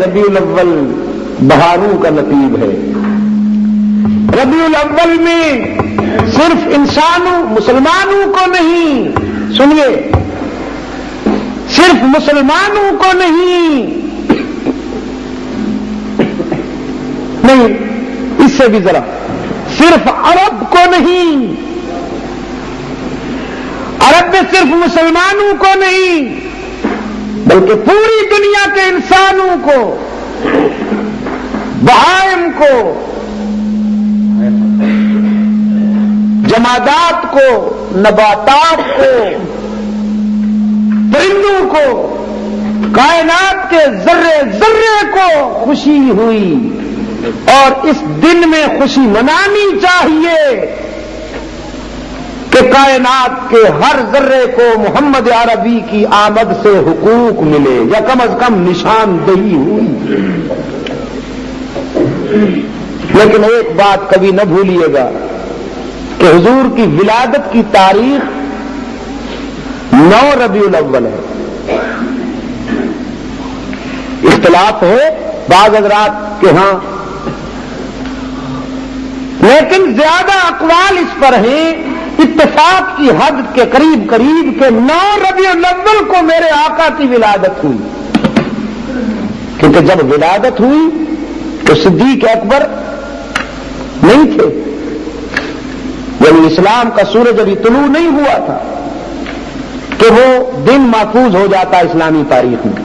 ربیع الاول بہاروں کا نقیب ہے. ربیع الاول میں صرف انسانوں مسلمانوں کو نہیں، سنیے، صرف مسلمانوں کو نہیں، اس سے بھی ذرا، صرف عرب کو نہیں، عرب میں صرف مسلمانوں کو نہیں بلکہ پوری دنیا کے انسانوں کو، بہائم کو، جمادات کو، نباتات کو، پرندوں کو، کائنات کے ذرے ذرے کو خوشی ہوئی. اور اس دن میں خوشی منانی چاہیے کہ کائنات کے ہر ذرے کو محمد عربی کی آمد سے حقوق ملے یا کم از کم نشاندہی ہوئی. لیکن ایک بات کبھی نہ بھولیے گا کہ حضور کی ولادت کی تاریخ 9 ربیع الاول ہے. اختلاف ہے بعض حضرات کے ہاں، لیکن زیادہ اقوال اس پر ہیں اتفاق کی حد کے قریب قریب کہ 9 ربیع الاول کو میرے آقا کی ولادت ہوئی. کیونکہ جب ولادت ہوئی تو صدیق اکبر نہیں تھے، یعنی اسلام کا سورج ابھی طلوع نہیں ہوا تھا کہ وہ دن محفوظ ہو جاتا اسلامی تاریخ میں.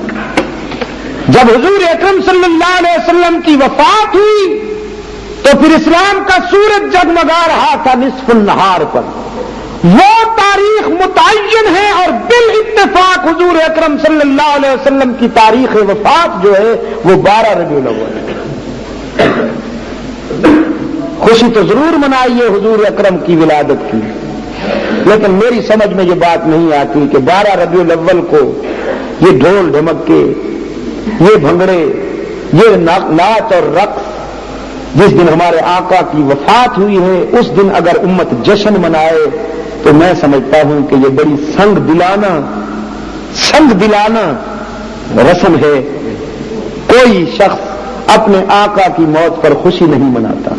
جب حضور اکرم صلی اللہ علیہ وسلم کی وفات ہوئی تو پھر اسلام کا سورج جگمگا رہا تھا نصف النہار پر. وہ تاریخ متعین ہے اور بالاتفاق حضور اکرم صلی اللہ علیہ وسلم کی تاریخ وفات جو ہے وہ 12 ربیع الاول ہے. خوشی تو ضرور منائیے حضور اکرم کی ولادت کی، لیکن میری سمجھ میں یہ بات نہیں آتی کہ 12 ربیع الاول کو یہ ڈھول ڈھمکے، یہ بھنگڑے، یہ ناچ اور رقص، جس دن ہمارے آقا کی وفات ہوئی ہے اس دن اگر امت جشن منائے تو میں سمجھتا ہوں کہ یہ بڑی سنگ دلانہ رسم ہے. کوئی شخص اپنے آقا کی موت پر خوشی نہیں مناتا.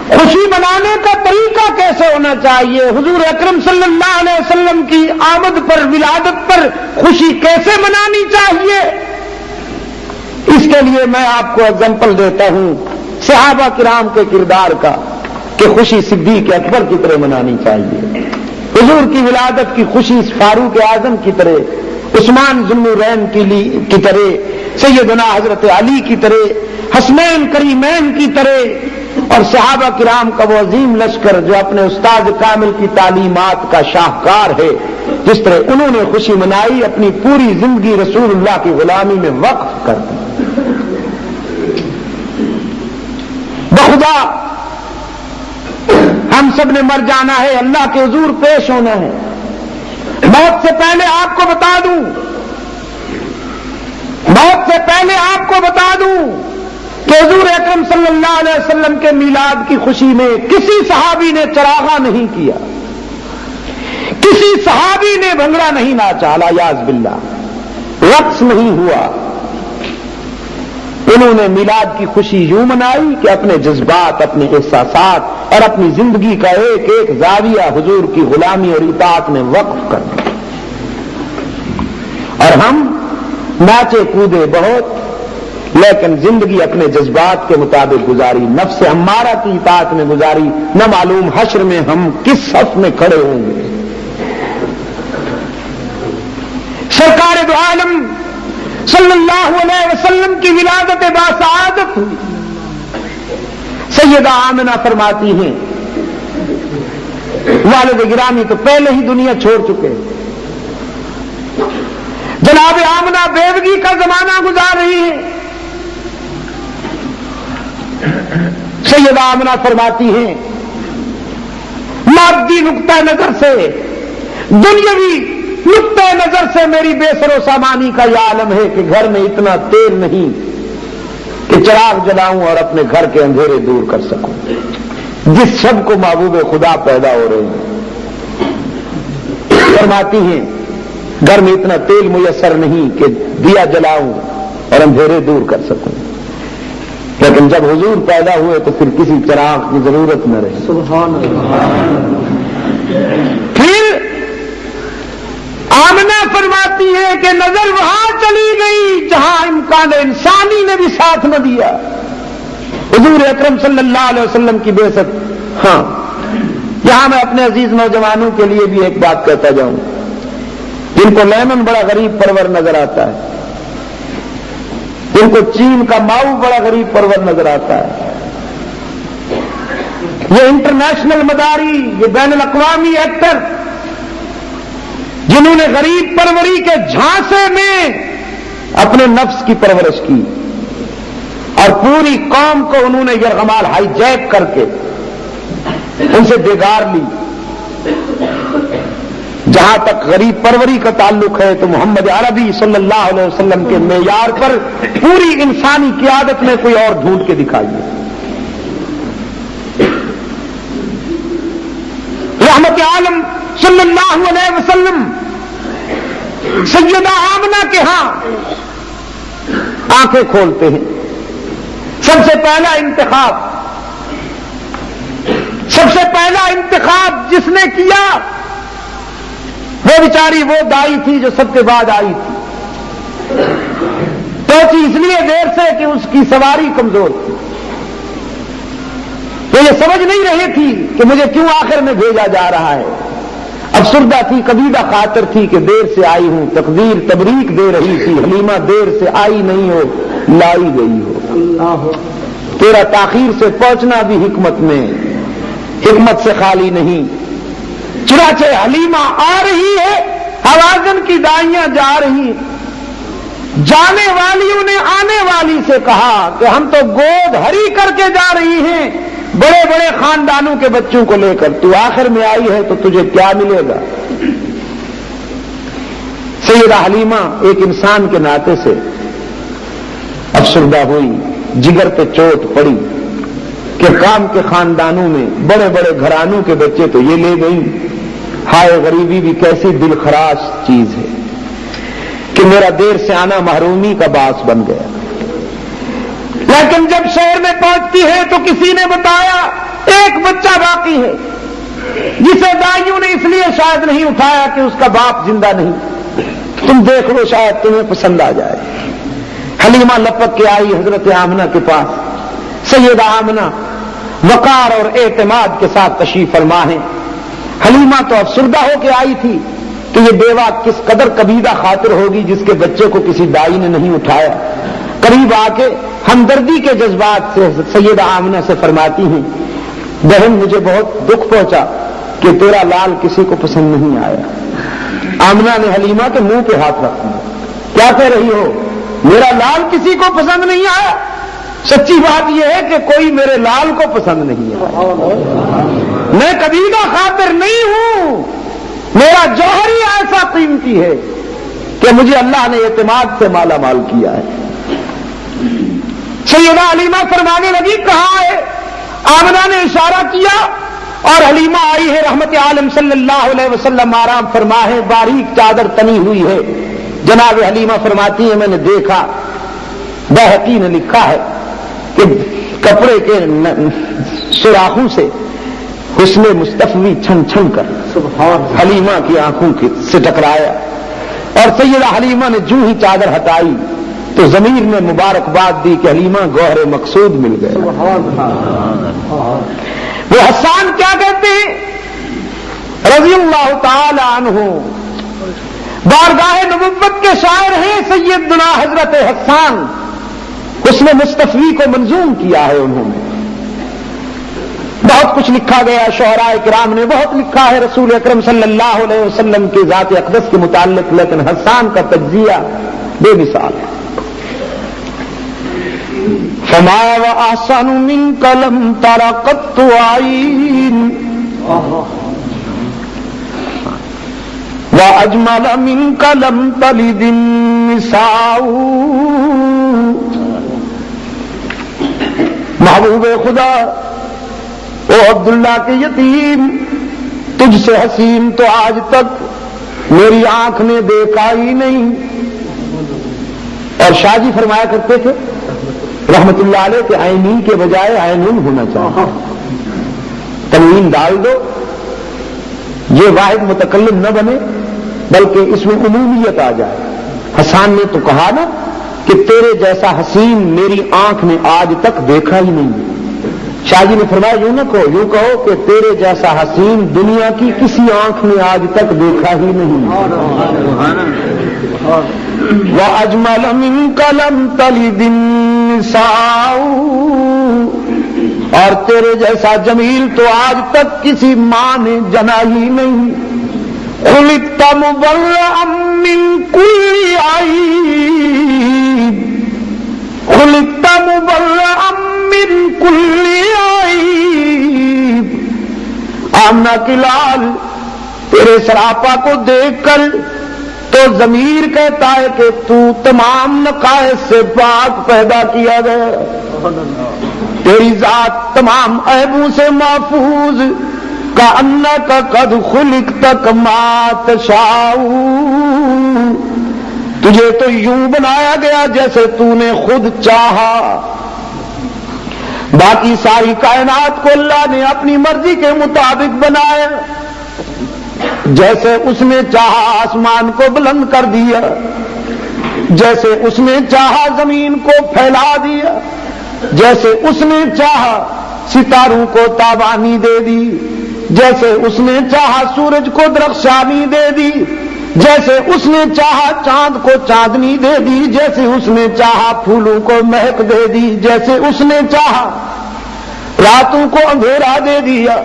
خوشی منانے کا طریقہ کیسے ہونا چاہیے؟ حضور اکرم صلی اللہ علیہ وسلم کی آمد پر، ولادت پر خوشی کیسے منانی چاہیے؟ اس کے لیے میں آپ کو اگزامپل دیتا ہوں صحابہ کرام کے کردار کا کہ خوشی صدیق اکبر کی طرح منانی چاہیے. حضور کی ولادت کی خوشی فاروق اعظم کی طرح، عثمان ذو النورین کی طرح، سیدنا حضرت علی کی طرح، حسنین کریمین کی طرح، اور صحابہ کرام کا وہ عظیم لشکر جو اپنے استاد کامل کی تعلیمات کا شاہکار ہے، جس طرح انہوں نے خوشی منائی، اپنی پوری زندگی رسول اللہ کی غلامی میں وقف کر دی. بخدا ہم سب نے مر جانا ہے، اللہ کے حضور پیش ہونا ہے. موت سے پہلے آپ کو بتا دوں کہ حضور اکرم صلی اللہ علیہ وسلم کے میلاد کی خوشی میں کسی صحابی نے چراغاں نہیں کیا، کسی صحابی نے بھنگڑا نہیں ناچا، الیاذ باللہ، رقص نہیں ہوا. انہوں نے میلاد کی خوشی یوں منائی کہ اپنے جذبات، اپنے احساسات اور اپنی زندگی کا ایک ایک زاویہ حضور کی غلامی اور اطاعت میں وقف کر دیا. اور ہم ناچے کودے بہت، لیکن زندگی اپنے جذبات کے مطابق گزاری، نفس امارہ کی اطاعت میں گزاری. نہ معلوم حشر میں ہم کس صف میں کھڑے ہوں گے. سرکار دو عالم صلی اللہ علیہ وسلم کی ولادت باسعادت ہوئی. سیدہ آمنہ فرماتی ہیں والد گرامی تو پہلے ہی دنیا چھوڑ چکے، جناب آمنہ بیوگی کا زمانہ گزار رہی ہے. سیدہ آمنہ فرماتی ہیں مادی نقطہ نظر سے، دنیاوی نقطہ نظر سے میری بے سر و سامانی کا یہ عالم ہے کہ گھر میں اتنا تیل نہیں کہ چراغ جلاؤں اور اپنے گھر کے اندھیرے دور کر سکوں. جس شب کو محبوب خدا پیدا ہو رہے ہیں، فرماتی ہیں گھر میں اتنا تیل میسر نہیں کہ دیا جلاؤں اور اندھیرے دور کر سکوں، لیکن جب حضور پیدا ہوئے تو پھر کسی چراغ کی ضرورت نہ رہی۔ سبحان اللہ۔ پھر آمنہ فرماتی ہے کہ نظر وہاں چلی گئی جہاں امکان انسانی نے بھی ساتھ نہ دیا، حضور اکرم صلی اللہ علیہ وسلم کی بعثت۔ ہاں، یہاں میں اپنے عزیز نوجوانوں کے لیے بھی ایک بات کہتا جاؤں، جن کو لیمن بڑا غریب پرور نظر آتا ہے، جن کو چین کا ماؤ بڑا غریب پرور نظر آتا ہے، یہ انٹرنیشنل مداری، یہ بین الاقوامی ایکٹر جنہوں نے غریب پروری کے جھانسے میں اپنے نفس کی پرورش کی اور پوری قوم کو انہوں نے یرغمال ہائی جیک کر کے ان سے بگاڑ لی۔ جہاں تک غریب پروری کا تعلق ہے تو محمد عربی صلی اللہ علیہ وسلم کے معیار پر پوری انسانی قیادت میں کوئی اور ڈھونڈ کے دکھائیے۔ رحمت عالم صلی اللہ علیہ وسلم سیدہ آمنہ کے ہاں آنکھیں کھولتے ہیں۔ سب سے پہلا انتخاب جس نے کیا وہ بیچاری وہ دائی تھی جو سب کے بعد آئی تھی، پہنچی اس لیے دیر سے کہ اس کی سواری کمزور تھی، وہ یہ سمجھ نہیں رہی تھی کہ مجھے کیوں آخر میں بھیجا جا رہا ہے۔ افسردہ تھی، کبیدہ خاطر تھی کہ دیر سے آئی ہوں، تقدیر تبریک دے رہی تھی، حلیمہ دیر سے آئی نہیں ہو لائی گئی ہو، تیرا تاخیر سے پہنچنا بھی حکمت میں، حکمت سے خالی نہیں۔ چنانچہ حلیمہ آ رہی ہے، حوازن کی دائیاں جا رہی، جانے والیوں نے آنے والی سے کہا کہ ہم تو گود ہری کر کے جا رہی ہیں بڑے بڑے خاندانوں کے بچوں کو لے کر، تو آخر میں آئی ہے تو تجھے کیا ملے گا؟ سیدہ حلیمہ ایک انسان کے ناطے سے افسردہ ہوئی، جگر پہ چوٹ پڑی کہ کام کے خاندانوں میں بڑے بڑے گھرانوں کے بچے تو یہ لے گئی، ہائے غریبی بھی کیسی دل خراش چیز ہے کہ میرا دیر سے آنا محرومی کا باعث بن گیا۔ لیکن جب شہر میں پہنچتی ہے تو کسی نے بتایا ایک بچہ باقی ہے جسے دائیوں نے اس لیے شاید نہیں اٹھایا کہ اس کا باپ زندہ نہیں، تم دیکھ لو شاید تمہیں پسند آ جائے۔ حلیمہ لپک کے آئی حضرت آمنہ کے پاس۔ سیدہ آمنہ وقار اور اعتماد کے ساتھ تشریف فرما ہے۔ حلیمہ تو افسردہ ہو کے آئی تھی کہ یہ بیوہ کس قدر کبیدہ خاطر ہوگی جس کے بچے کو کسی دائی نے نہیں اٹھایا۔ قریب آ کے ہمدردی کے جذبات سے سیدہ آمنہ سے فرماتی ہیں، بہن مجھے بہت دکھ پہنچا کہ تیرا لال کسی کو پسند نہیں آیا۔ آمنہ نے حلیمہ کے منہ پہ ہاتھ رکھ دیا، کیا کہہ رہی ہو؟ میرا لال کسی کو پسند نہیں آیا؟ سچی بات یہ ہے کہ کوئی میرے لال کو پسند نہیں آیا۔ میں کبیدہ خاطر نہیں ہوں، میرا جوہر ہی ایسا قیمتی ہے کہ مجھے اللہ نے اعتماد سے مالا مال کیا ہے۔ سیدہ حلیمہ فرمانے لگی کہاں ہے؟ آمنہ نے اشارہ کیا اور حلیمہ آئی ہے، رحمت عالم صلی اللہ علیہ وسلم آرام فرما ہے، باریک چادر تنی ہوئی ہے۔ جناب حلیمہ فرماتی ہیں میں نے دیکھا، بہقی نے لکھا ہے کہ کپڑے کے سوراخوں سے حسن مصطفی چھن چھن کر حلیمہ کی آنکھوں سے ٹکرایا، اور سیدہ حلیمہ نے جو ہی چادر ہٹائی تو ضمیر نے مبارکباد دی کہ حلیمہ گوہر مقصود مل گیا۔ وہ حسان کیا کہتے ہیں رضی اللہ تعالی عنہ، بارگاہ نبوت کے شاعر ہیں سیدنا حضرت حسان، اس نے مصطفی کو منظوم کیا ہے، انہوں نے بہت کچھ لکھا گیا، شعراء کرام نے بہت لکھا ہے رسول اکرم صلی اللہ علیہ وسلم کی ذات اقدس کے متعلق، لیکن حسان کا تجزیہ بے مثال ہے۔ فما وأحسن منك لم تر قط عين وأجمل منك لم تلد النساء۔ محبوب خدا او عبداللہ کے یتیم، تجھ سے حسین تو آج تک میری آنکھ نے دیکھا ہی نہیں. اور شاہ جی فرمایا کرتے تھے رحمت اللہ علیہ کہ عینی کے بجائے عینون ہونا چاہیے. تنوین ڈال دو، یہ واحد متکلم نہ بنے بلکہ اس میں عمومیت آ جائے. حسان نے تو کہا نا کہ تیرے جیسا حسین میری آنکھ نے آج تک دیکھا ہی نہیں. شاہ جی نے فرمایا یوں نہ کہو، یوں کہو کہ تیرے جیسا حسین دنیا کی کسی آنکھ نے آج تک دیکھا ہی نہیں. وَأَجْمَلَ مِنْكَ لَمْ تَلِدِ النِّسَاءُ، اور تیرے جیسا جمیل تو آج تک کسی ماں نے جنا ہی نہیں. خُلِقْتَ مُبَرَّأً مِّن كُلِّ عَيْبٍ، خُلِقْتَ مُبَرَّأً مِّن كُلِّ عَيْبٍ. آمنہ کی لال تیرے سراپا کو دیکھ کر تو ضمیر کہتا ہے کہ تو تمام نقائص سے پاک پیدا کیا گیا. تیری ذات تمام عیبوں سے محفوظ. کأنک قد خلقت کما تشاء، تجھے تو یوں بنایا گیا جیسے تو نے خود چاہا. باقی ساری کائنات کو اللہ نے اپنی مرضی کے مطابق بنایا. جیسے اس نے چاہا آسمان کو بلند کر دیا، جیسے اس نے چاہا زمین کو پھیلا دیا، جیسے اس نے چاہا ستاروں کو تابانی دے دی، جیسے اس نے چاہا سورج کو درخشانی دے دی، جیسے اس نے چاہا چاند کو چاندنی دے دی، جیسے اس نے چاہا پھولوں کو مہک دے دی، جیسے اس نے چاہا راتوں کو اندھیرا دے دیا،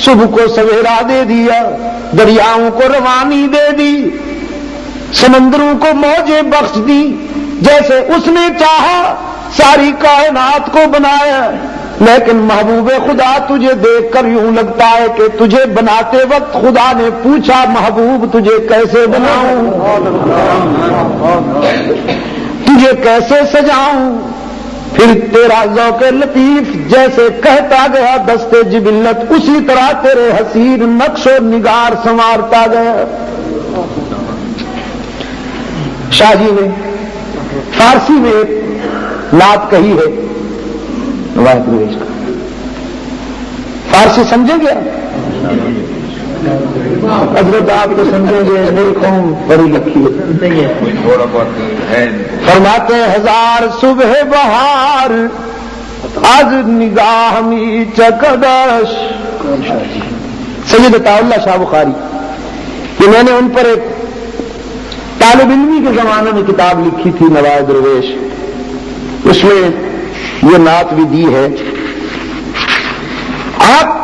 صبح کو سویرا دے دیا، دریاؤں کو روانی دے دی، سمندروں کو موجیں بخش دی. جیسے اس نے چاہا ساری کائنات کو بنایا. لیکن محبوب خدا تجھے دیکھ کر یوں لگتا ہے کہ تجھے بناتے وقت خدا نے پوچھا محبوب تجھے کیسے بناؤں، تجھے کیسے سجاؤں. پھر تیرا ذوق لطیف جیسے کہتا گیا دست جبلت، اسی طرح تیرے حسین نقش و نگار سنوارتا گیا. شاہ جی نے فارسی میں ایک نعت کہی ہے نواز درویش کا. فارسی سمجھے گیا حضرت آپ کو سمجھیں گے، میری قوم بڑی لکھی ہے. فرماتے ہیں ہزار صبح بہار از نگاہ می چکدش. سید عطا اللہ شاہ بخاری کہ میں نے ان پر ایک طالب علمی کے زمانے میں کتاب لکھی تھی نواز درویش، اس میں یہ نعت بھی دی ہے. آپ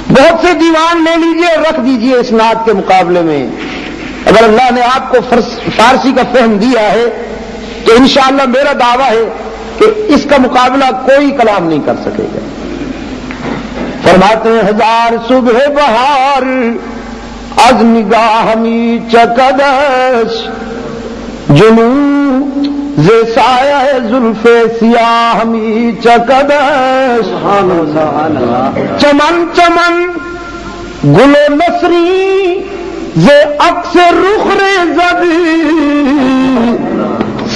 بہت سے دیوان لے لیجئے اور رکھ دیجئے اس نعت کے مقابلے میں. اگر اللہ نے آپ کو فارسی کا فہم دیا ہے تو انشاءاللہ میرا دعویٰ ہے کہ اس کا مقابلہ کوئی کلام نہیں کر سکے گا. فرماتے ہیں ہزار صبح بہار از نگاہ می چکدش، جنوں ز سایہ زلف سیاہ می چکدش. چمن چمن گل و نسری ز عکس رخ ریزد،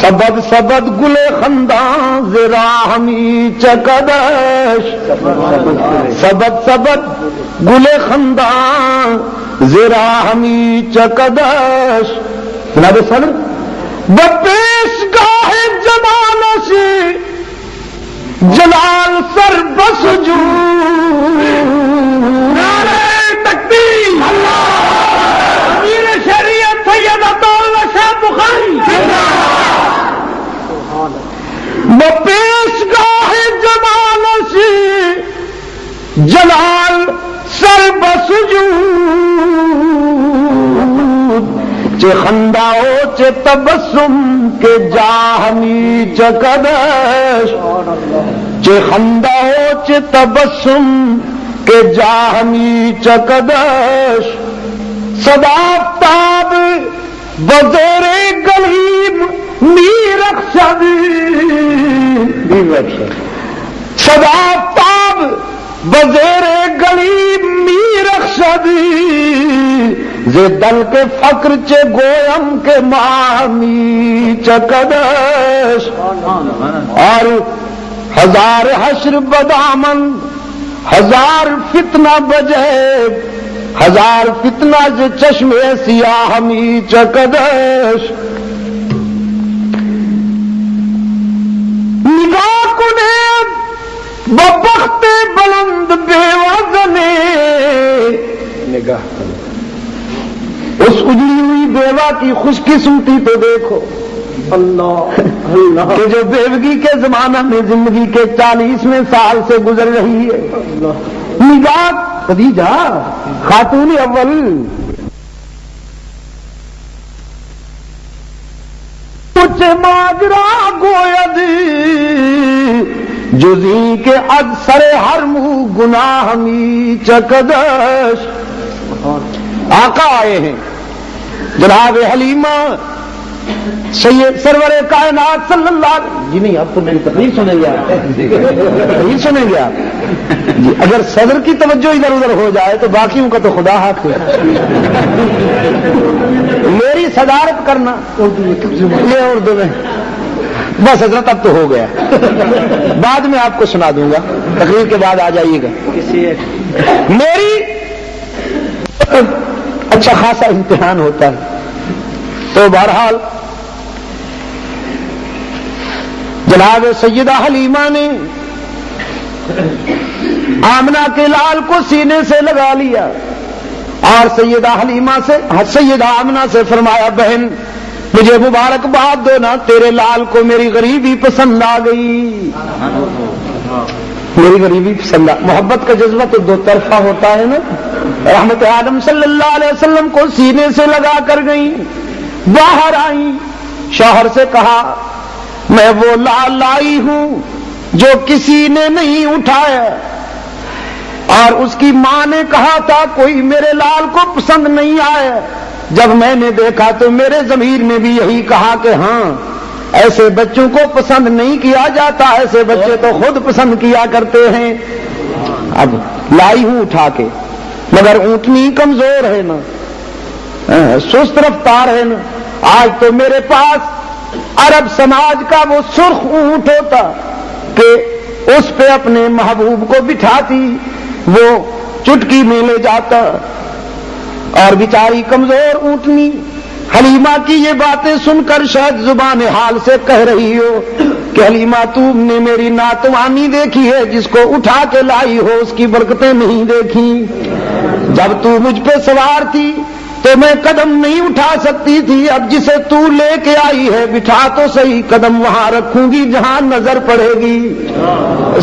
سبد سبد گل خندان ز راہ می چکدش. سبد سبد گل خندان ز راہ می چکدش. جناب صدر بپیش گاہ جمالش جلال سر بس جو. نعرہ تکبیر، امیر شریعت سید عطا اللہ شاہ بخاری. بپیش گاہ جمالش جلال سر بس جو، چه خنداؤ چه تبسم کے جاہ می چکدش. چه خنداؤ چه تبسم کے جاہ می چکدش. صدا آفتاب بزیر گلیم می رخشد، صدا آفتاب بزیر گلیم می رخشد. زے دل کے فقر چے گویم کے مامی چکدش اور ہزار حشر بدامن ہزار فتنہ بجے ہزار فتنہ ز چشم سیاہ می چکدش نگاہ کنے ببخت بلند بے وزنے نگاہ اس اجڑی ہوئی بیوہ کی خوش قسمتی تو دیکھو اللہ اللہ کہ جو بیوگی کے زمانہ میں زندگی کے 40ویں سال سے گزر رہی ہے. نگاہ خدیجہ خاتون اول کچھ ماجرا گوید جزی کے اکثر ہر منہ گناہ می چکدش. آقا آئے ہیں جناب حلیمہ سید سرور کائنات صلی اللہ علیہ. جی نہیں اب تو میری تقریر سنیں گے آپ تقریر سنیں گے آپ جی. اگر صدر کی توجہ ادھر ادھر ہو جائے تو باقیوں کا تو خدا حق ہے. میری صدارت کرنا یہ اردو میں بس حضرت اب تو ہو گیا. بعد میں آپ کو سنا دوں گا تقریر کے بعد آ جائیے گا. میری اچھا خاصا امتحان ہوتا ہے تو بہرحال جناب سیدہ حلیمہ نے آمنہ کے لال کو سینے سے لگا لیا اور سیدہ حلیمہ سے سیدہ آمنہ سے فرمایا بہن مجھے مبارکباد دو نا تیرے لال کو میری غریبی پسند آ گئی. میری غریبی پسند آ. محبت کا جذبہ تو دو طرفہ ہوتا ہے نا. رحمت عالم صلی اللہ علیہ وسلم کو سینے سے لگا کر گئی. باہر آئی شوہر سے کہا میں وہ لال لائی ہوں جو کسی نے نہیں اٹھایا اور اس کی ماں نے کہا تھا کوئی میرے لال کو پسند نہیں آیا. جب میں نے دیکھا تو میرے ضمیر نے بھی یہی کہا کہ ہاں ایسے بچوں کو پسند نہیں کیا جاتا, ایسے بچے تو خود پسند کیا کرتے ہیں. اب لائی ہوں اٹھا کے مگر اونٹنی کمزور ہے نا, سست رفتار ہے نا. آج تو میرے پاس عرب سماج کا وہ سرخ اونٹ ہوتا کہ اس پہ اپنے محبوب کو بٹھاتی وہ چٹکی میں لے جاتا. اور بیچاری کمزور اونٹنی حلیمہ کی یہ باتیں سن کر شاید زبان حال سے کہہ رہی ہو کہ حلیمہ تم نے میری ناتوانی دیکھی ہے, جس کو اٹھا کے لائی ہو اس کی برکتیں نہیں دیکھی. جب تو مجھ پہ سوار تھی تو میں قدم نہیں اٹھا سکتی تھی, اب جسے تو لے کے آئی ہے بٹھا تو صحیح, قدم وہاں رکھوں گی جہاں نظر پڑے گی.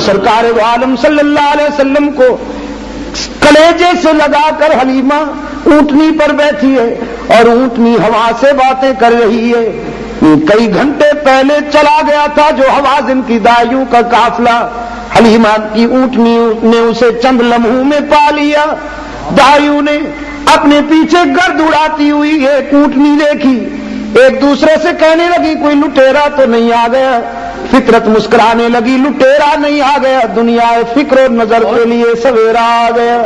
سرکار عالم صلی اللہ علیہ وسلم کو کلیجے سے لگا کر حلیمہ اونٹنی پر بیٹھی ہے اور اونٹنی ہوا سے باتیں کر رہی ہے. کئی گھنٹے پہلے چلا گیا تھا جو حوازن کی دائیوں کا قافلہ, حلیمہ کی اونٹنی نے اسے چند لمحوں میں پا لیا. دائیوں نے اپنے پیچھے گرد اڑاتی ہوئی ایک اونٹنی دیکھی, ایک دوسرے سے کہنے لگی کوئی لٹیرا تو نہیں آ گیا. فطرت مسکرانے لگی لٹیرا نہیں آ گیا, دنیا فکر و نظر کے لیے سویرا آ گیا.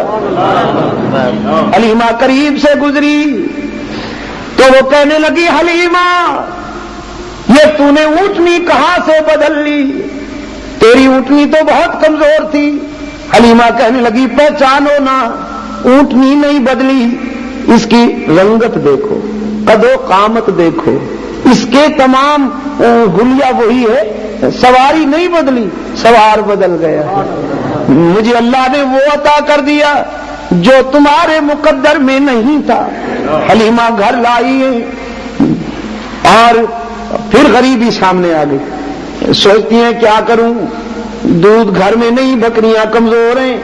حلیمہ قریب سے گزری تو وہ کہنے لگی حلیمہ یہ تو نے اونٹنی کہاں سے بدل لی, تیری اونٹنی تو بہت کمزور تھی. حلیمہ کہنے لگی پہچانو نا اونٹنی نہیں بدلی, اس کی رنگت دیکھو, قد و قامت دیکھو, اس کے تمام حلیہ وہی ہے, سواری نہیں بدلی, سوار بدل گیا. مجھے اللہ نے وہ عطا کر دیا جو تمہارے مقدر میں نہیں تھا. حلیمہ گھر لائی ہے اور پھر غریبی سامنے آ گئی. سوچتی ہیں کیا کروں, دودھ گھر میں نہیں, بکریاں کمزور ہیں.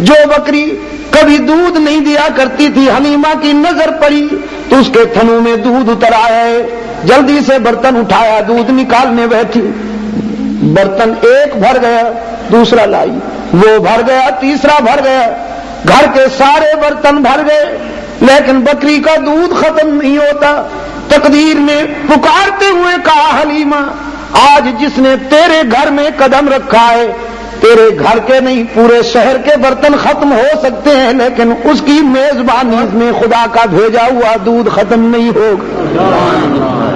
جو بکری کبھی دودھ نہیں دیا کرتی تھی حلیمہ کی نظر پڑی تو اس کے تھنوں میں دودھ اتر آیا ہے. جلدی سے برتن اٹھایا, دودھ نکالنے بیٹھی, برتن ایک بھر گیا, دوسرا لائی, وہ بھر گیا, تیسرا بھر گیا, گھر کے سارے برتن بھر گئے لیکن بکری کا دودھ ختم نہیں ہوتا. تقدیر نے پکارتے ہوئے کہا حلیمہ آج جس نے تیرے گھر میں قدم رکھا ہے تیرے گھر کے نہیں پورے شہر کے برتن ختم ہو سکتے ہیں، لیکن اس کی میزبانی میں خدا کا بھیجا ہوا دودھ ختم نہیں ہوگا۔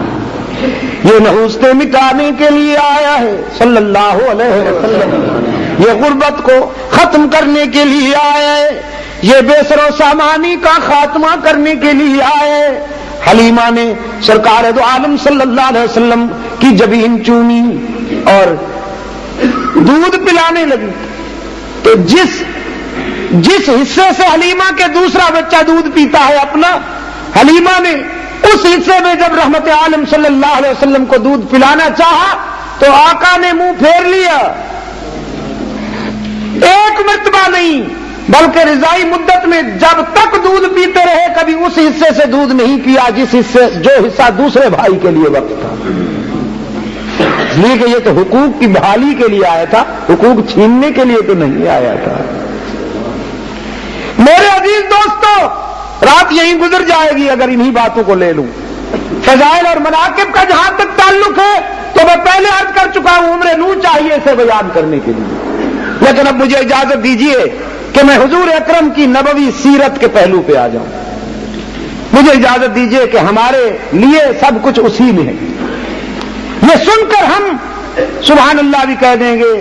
یہ نحوستیں مٹانے کے لیے آیا ہے صلی اللہ علیہ وسلم، یہ غربت کو ختم کرنے کے لیے آیا ہے، یہ بے سر و سامانی کا خاتمہ کرنے کے لیے آیا ہے۔ حلیمہ نے سرکار دو عالم صلی اللہ علیہ وسلم کی جبین چومی اور دودھ پلانے لگی، تو جس حصے سے حلیمہ کے دوسرا بچہ دودھ پیتا ہے اپنا، حلیمہ نے اس حصے میں جب رحمت عالم صلی اللہ علیہ وسلم کو دودھ پلانا چاہا تو آقا نے منہ پھیر لیا، ایک مرتبہ نہیں بلکہ رضائی مدت میں جب تک دودھ پیتے رہے کبھی اس حصے سے دودھ نہیں پیا جو حصہ دوسرے بھائی کے لیے وقت تھا، اس لیے کہ یہ تو حقوق کی بحالی کے لیے آیا تھا، حقوق چھیننے کے لیے تو نہیں آیا تھا۔ میرے عزیز دوستو، رات یہیں گزر جائے گی اگر انہی باتوں کو لے لوں۔ فضائل اور مناقب کا جہاں تک تعلق ہے تو میں پہلے عرض کر چکا ہوں، عمر نور چاہیے اسے بیان کرنے کے لیے، لیکن اب مجھے اجازت دیجیے کہ میں حضور اکرم کی نبوی سیرت کے پہلو پہ آ جاؤں۔ مجھے اجازت دیجیے کہ ہمارے لیے سب کچھ اسی میں ہے، یہ سن کر ہم سبحان اللہ بھی کہہ دیں گے،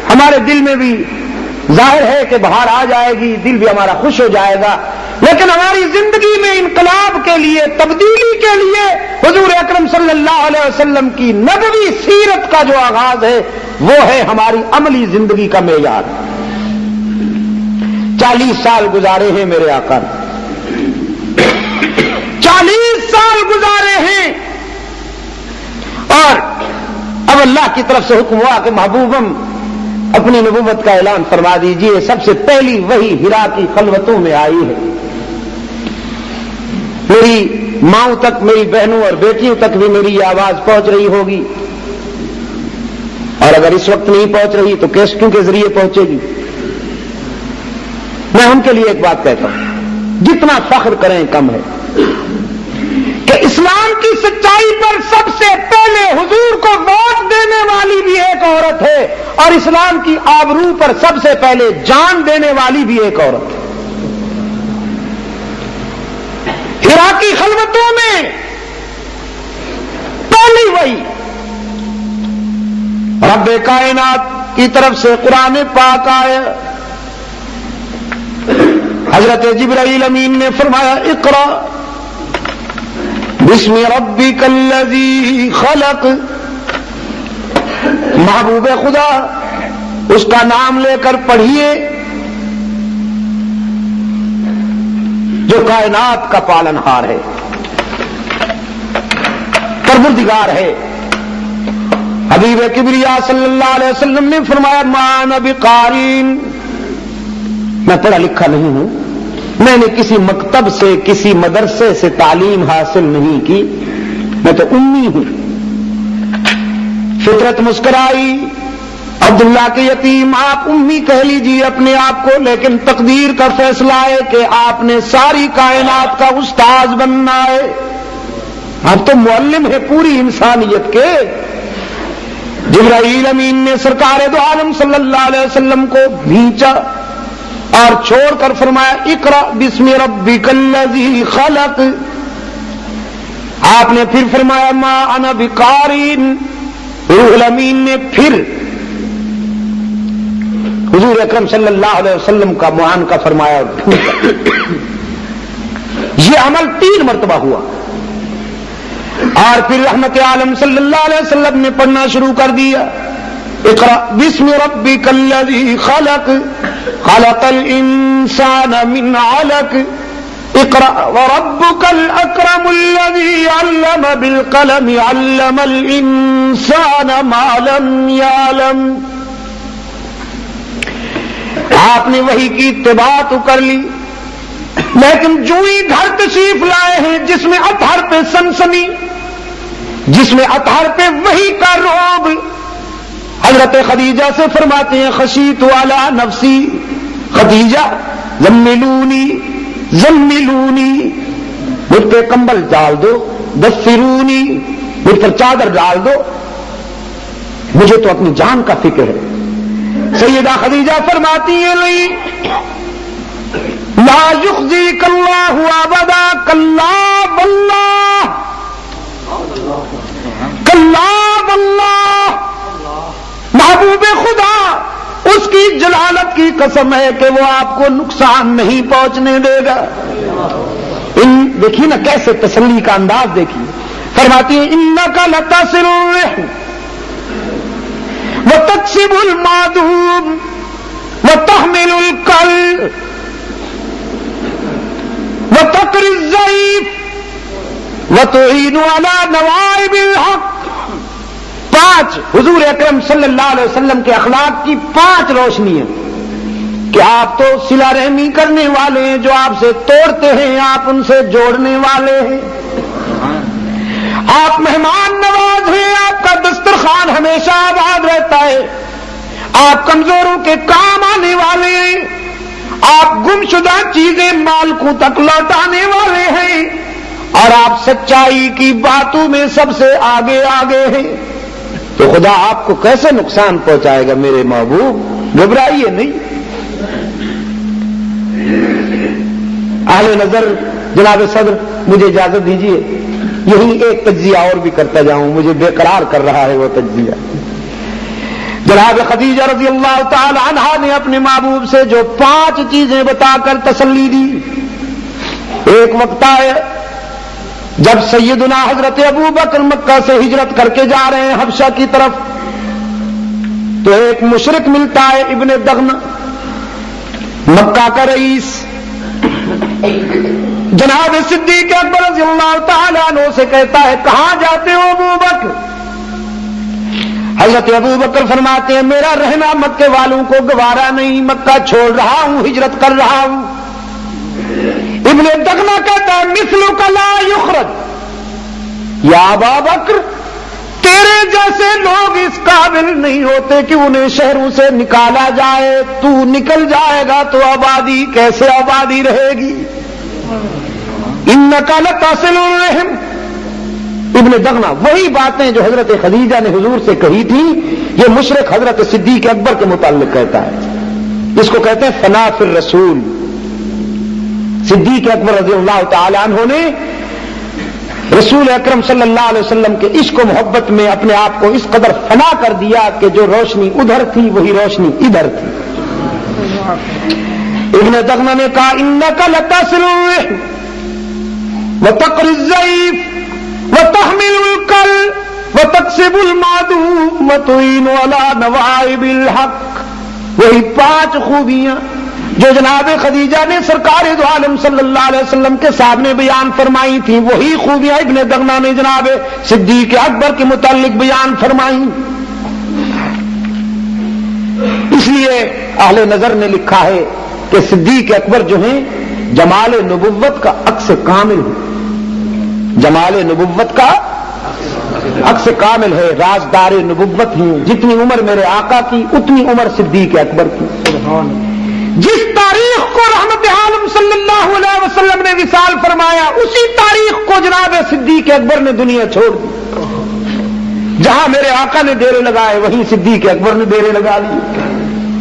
ہمارے دل میں بھی ظاہر ہے کہ بہار آ جائے گی، دل بھی ہمارا خوش ہو جائے گا، لیکن ہماری زندگی میں انقلاب کے لیے، تبدیلی کے لیے حضور اکرم صلی اللہ علیہ وسلم کی نبوی سیرت کا جو آغاز ہے وہ ہے ہماری عملی زندگی کا معیار۔ 40 سال گزارے ہیں میرے آقا نے، 40 سال گزارے ہیں، اور اب اللہ کی طرف سے حکم ہوا کہ محبوبم اپنی نبوت کا اعلان فرما دیجئے۔ سب سے پہلی وحی ہرا کی خلوتوں میں آئی ہے، میری ماؤں تک، میری بہنوں اور بیٹیوں تک بھی میری یہ آواز پہنچ رہی ہوگی، اور اگر اس وقت نہیں پہنچ رہی تو کیسٹوں کے ذریعے پہنچے گی۔ میں ان کے لیے ایک بات کہتا ہوں، جتنا فخر کریں کم ہے کہ اسلام کی سچائی پر سب سے پہلے حضور کو ووٹ دینے والی بھی ایک عورت ہے، اور اسلام کی آبرو پر سب سے پہلے جان دینے والی بھی ایک عورت ہے۔ ہرا کی خلوتوں میں پہلی وحی رب کائنات کی طرف سے قرآن پاک آیا، حضرت جبرائیل امین نے فرمایا اقرا بسم ربک الذی خلق، محبوب خدا اس کا نام لے کر پڑھیے جو کائنات کا پالنہار ہے، پروردگار ہے۔ حبیب کبریا صلی اللہ علیہ وسلم نے فرمایا ما انا بقارین، میں پڑھا لکھا نہیں ہوں، میں نے کسی مکتب سے، کسی مدرسے سے تعلیم حاصل نہیں کی، میں تو امی ہوں۔ فطرت مسکرائی، عبداللہ کے یتیم آپ امی کہہ لیجیے اپنے آپ کو، لیکن تقدیر کا فیصلہ ہے کہ آپ نے ساری کائنات کا استاذ بننا ہے، آپ تو معلم ہے پوری انسانیت کے۔ جبرائیل امین نے سرکار دو عالم صلی اللہ علیہ وسلم کو بھیجا اور چھوڑ کر فرمایا اقرا بسم ربک الذی خلق، آپ نے پھر فرمایا ما انا بقارین، روح الامین نے پھر حضور اکرم صلی اللہ علیہ وسلم کا معانقہ فرمایا، یہ عمل 3 مرتبہ ہوا، اور پھر رحمت عالم صلی اللہ علیہ وسلم نے پڑھنا شروع کر دیا اقرا بسم ربک الذی خلق خلق الانسان من علق اقرا وربک الاکرم الذی علم بالقلم علم الانسان ما لم یعلم۔ آپ نے وحی کی اتباع تو کر لی، لیکن جو ہی گھر تشریف لائے ہیں جس میں اطہر پہ سنسنی، جس میں اطہر پہ وحی کا رعب، حضرت خدیجہ سے فرماتے ہیں خشیت علی نفسی، خدیجہ زملونی زملونی، مجھ پہ کمبل ڈال دو، دثرونی، مجھ پر چادر ڈال دو، مجھے تو اپنی جان کا فکر ہے۔ سیدہ خدیجہ فرماتی ہیں نہیں، لا یخزیک اللہ ابدا، کلا واللہ، کلا واللہ، محبوب خدا اس کی جلالت کی قسم ہے کہ وہ آپ کو نقصان نہیں پہنچنے دے گا۔ دیکھیے نا کیسے تسلی کا انداز دیکھیے، فرماتی ہیں انک لتصل الرحم وتکسب المعدوم وتحمل الکل وتقری الضعیف وتعین علی نوائب الحق۔ 5 حضور اکرم صلی اللہ علیہ وسلم کے اخلاق کی 5 روشنیاں کہ آپ تو صلہ رحمی کرنے والے ہیں، جو آپ سے توڑتے ہیں آپ ان سے جوڑنے والے ہیں، آپ مہمان نواز ہیں، آپ کا دسترخوان ہمیشہ آباد رہتا ہے، آپ کمزوروں کے کام آنے والے ہیں، آپ گمشدہ چیزیں مالکوں تک لوٹانے والے ہیں، اور آپ سچائی کی باتوں میں سب سے آگے آگے ہیں۔ تو خدا آپ کو کیسے نقصان پہنچائے گا میرے محبوب؟ گھبرائیے نہیں۔ اہل نظر جناب صدر مجھے اجازت دیجیے، یہی ایک تجزیہ اور بھی کرتا جاؤں، مجھے بے قرار کر رہا ہے وہ تجزیہ۔ جناب خدیجہ رضی اللہ تعالی عنہا نے اپنے محبوب سے جو 5 چیزیں بتا کر تسلی دی، ایک وقت آئے جب سیدنا حضرت ابو بکر مکہ سے ہجرت کر کے جا رہے ہیں حبشہ کی طرف، تو ایک مشرک ملتا ہے ابن دغنہ، مکہ کا رئیس، جناب صدیق اکبر رضی اللہ تعالیٰ عنہ سے کہتا ہے کہاں جاتے ہو ابو بکر؟ حضرت ابو بکر فرماتے ہیں میرا رہنا مکے والوں کو گوارا نہیں، مکہ چھوڑ رہا ہوں، ہجرت کر رہا ہوں۔ ابن دغنہ کہتا ہے مثلک لا یخرج، یا ابا بکر تیرے جیسے لوگ اس قابل نہیں ہوتے کہ انہیں شہروں سے نکالا جائے، تو نکل جائے گا تو آبادی کیسے آبادی رہے گی؟ انک لتصل الرحم۔ ابن دغنہ وہی باتیں جو حضرت خدیجہ نے حضور سے کہی تھی، یہ مشرک حضرت صدیق اکبر کے متعلق کہتا ہے، اس کو کہتے ہیں فنا فی الرسول۔ صدیق اکبر رضی اللہ تعالی عنہ نے رسول اکرم صلی اللہ علیہ وسلم کے عشق و محبت میں اپنے آپ کو اس قدر فنا کر دیا کہ جو روشنی ادھر تھی وہی روشنی ادھر تھی۔ ابن دغنہ نے کہا انک لتصل الرحم وتقری الضعیف وتحمل الکل وتکسب المعدوم وتعین علی نوائب الحق۔ وہی 5 خوبیاں جو جناب خدیجہ نے سرکار دو عالم صلی اللہ علیہ وسلم کے سامنے بیان فرمائی تھی، وہی خوبیاں ابن دغنہ نے جناب صدیق اکبر کے متعلق بیان فرمائی۔ اس لیے اہل نظر نے لکھا ہے کہ صدیق اکبر جو ہیں جمال نبوت کا عکس کامل ہے، جمال نبوت کا عکس کامل ہے، رازدار نبوت ہیں، جتنی عمر میرے آقا کی اتنی عمر صدیق اکبر کی۔ جس تاریخ کو رحمت عالم صلی اللہ علیہ وسلم نے وصال فرمایا، اسی تاریخ کو جناب صدیق اکبر نے دنیا چھوڑ دی۔ جہاں میرے آقا نے ڈیرے لگائے وہیں صدیق اکبر نے ڈیرے لگا لیے،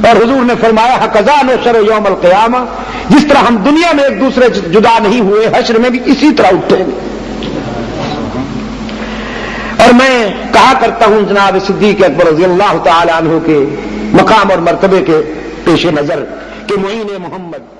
اور حضور نے فرمایا حقذا نحشر یوم القیامہ، جس طرح ہم دنیا میں ایک دوسرے سے جدا نہیں ہوئے، حشر میں بھی اسی طرح اٹھیں گے۔ اور میں کہا کرتا ہوں جناب صدیق اکبر رضی اللہ تعالی عنہ کے مقام اور مرتبے کے پیش نظر کہ معین محمد